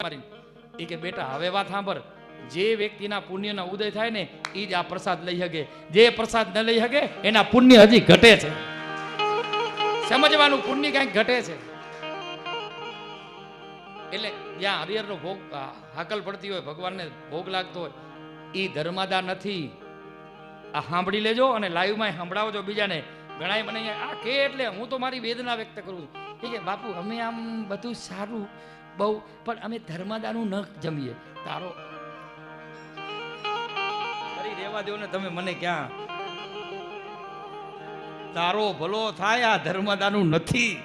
મારી એ કે બેટા હવે વાત સાંભળ, જે વ્યક્તિના પુણ્યના ઉદય થાય ને એ જ આ પ્રસાદ લઈ શકે, જે પ્રસાદ ન લઈ શકે એના પુણ્ય હજી ઘટે છે. સમજવાનું, પુણ્ય કંઈક ઘટે છે. એટલે જ્યાં હરિહરનો ભોગ હાકલ પડતી હોય, ભગવાનને ભોગ લાગતો હોય, એ ધર્માદા નથી. આ સાંભળી લેજો અને લાઈવમાં સંભળાવજો બીજાને. ઘણા મને આ કે એટલે હું તો મારી વેદના વ્યક્ત કરું છું કે બાપુ અમે આમ બધું સારું બહુ, પણ અમે ધર્માદાનું ન જમીએ. તારો ફરી રહેવા દો ને તમે, મને ક્યાં તારો ભલો થાય. આ ધર્માદાનું નથી.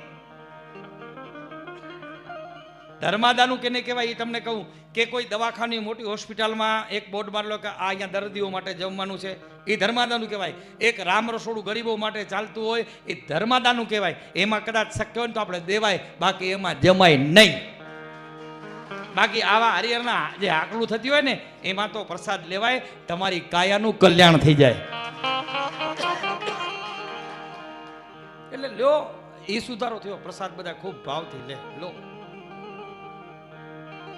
ધર્માદાનું કેને કહેવાય એ તમને કહું કે કોઈ દવાખાની મોટી હોસ્પિટલમાં એક બોર્ડ મારેલો કે આ અહીંયા દર્દીઓ માટે જમવાનું છે, એ ધર્માદાનું કહેવાય. એક રામ રસોડું ગરીબો માટે ચાલતું હોય, એ ધર્માદાનું કહેવાય. એમાં કદાચ શક્ય હોય ને તો આપણે દેવાય, બાકી એમાં જમાય નહીં. બાકી આવા હરિહરના જે આકલું થતી હોય ને એમાં તો પ્રસાદ લેવાય, તમારી કાયાનું કલ્યાણ થઈ જાય. એટલે લ્યો, એ સુધારો થયો. પ્રસાદ બધા ખૂબ ભાવથી લો.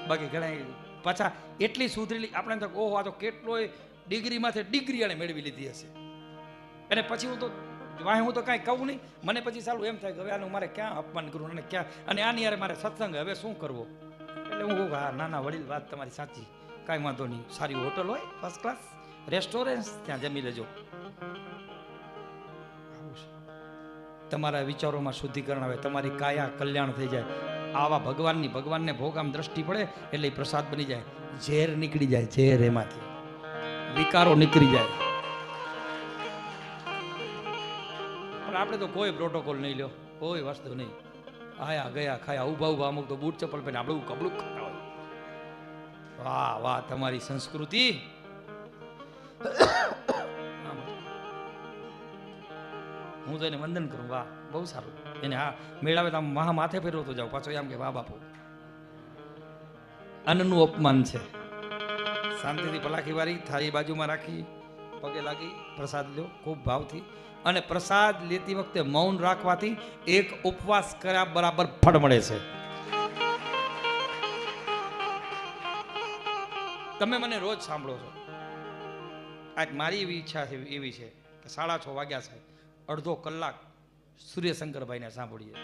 બાકી ઘણા પાછા એટલી સુધરેલી આપણે તો ઓહો આ તો કેટલોય ડિગ્રીમાંથી ડિગ્રી આને મેળવી લીધી હશે. અને પછી હું તો કાંઈ કહું નહીં. મને પછી સારું એમ થાય કે હવે આનું મારે ક્યાં અપમાન કરવું અને ક્યાં, અને આની યાર મારે સત્સંગ હવે શું કરવો. એટલે હું કહું હા ના વડીલ વાત તમારી સાચી, કાંઈ વાંધો નહીં. સારી હોટલ હોય, ફર્સ્ટ ક્લાસ રેસ્ટોરન્ટ, ત્યાં જમી લેજો. તમારા વિચારોમાં શુદ્ધિકરણ આવે, તમારી કાયા કલ્યાણ થઈ જાય. આવા ભગવાનને ભોગ આમ દ્રષ્ટિ પડે એટલે પ્રસાદ બની જાય. ઝેર નીકળી જાય, ઝેર એમાંથી વિકારો નીકળી જાય. પણ આપણે તો કોઈ પ્રોટોકોલ નહીં લ્યો, કોઈ વસ્તુ નહીં. આયા ગયા ખાયા, ઉભા અમુક તો બૂટ ચપ્પલ પહેરીને આપણે કબડું ખાતા હોય. વાહ વાહ તમારી સંસ્કૃતિ. હું તો એને વંદન કરું, વાહ બહુ સારું. એને હા મેળાવે તો આમ માથે ફેરવતો જાઉં, પાછો એમ કે વાહ બાપુ. અન્નનું અપમાન છે. શાંતિથી પલાખી વાળી થાળી બાજુમાં રાખી, પગે લાગી પ્રસાદ લ્યો ખૂબ ભાવથી. અને પ્રસાદ લેતી વખતે મૌન રાખવાથી એક ઉપવાસ કર્યા બરાબર ફળ મળે છે. તમે મને રોજ સાંભળો છો. આજ મારી એવી ઈચ્છા છે, એવી છે કે 6:30 વાગ્યા છે, અડધો કલાક સૂર્યશંકરભાઈને સાંભળીએ.